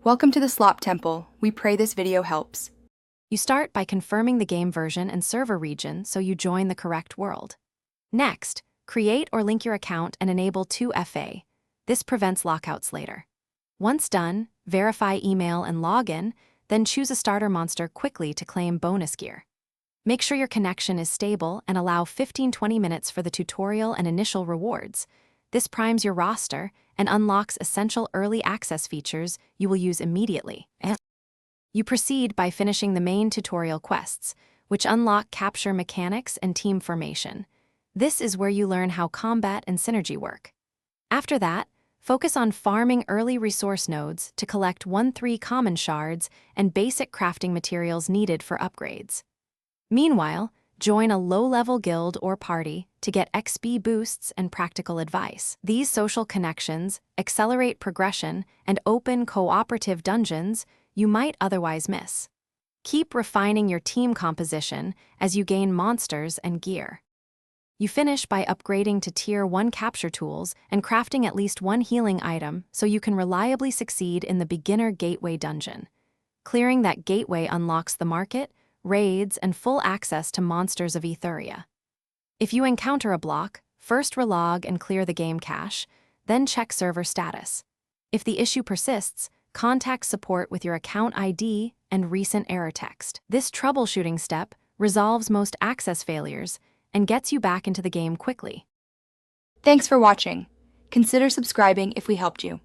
Welcome to the Slop Temple. We pray this video helps. You start by confirming the game version and server region so you join the correct world. Next, create or link your account and enable 2FA. This prevents lockouts later. Once done, verify email and login, then choose a starter monster quickly to claim bonus gear. Make sure your connection is stable and allow 15-20 minutes for the tutorial and initial rewards. This primes your roster and unlocks essential early access features you will use immediately. You proceed by finishing the main tutorial quests, which unlock capture mechanics and team formation. This is where you learn how combat and synergy work. After that, focus on farming early resource nodes to collect 1-3 common shards and basic crafting materials needed for upgrades. Meanwhile, join a low-level guild or party to get XP boosts and practical advice. These social connections accelerate progression and open cooperative dungeons you might otherwise miss. Keep refining your team composition as you gain monsters and gear. You finish by upgrading to Tier 1 capture tools and crafting at least one healing item so you can reliably succeed in the beginner gateway dungeon. Clearing that gateway unlocks the market, raids, and full access to Monsters of Etheria. If you encounter a block, first relog and clear the game cache, then check server status. If the issue persists, contact support with your account ID and recent error text. This troubleshooting step resolves most access failures and gets you back into the game quickly. Thanks for watching. Consider subscribing if we helped you.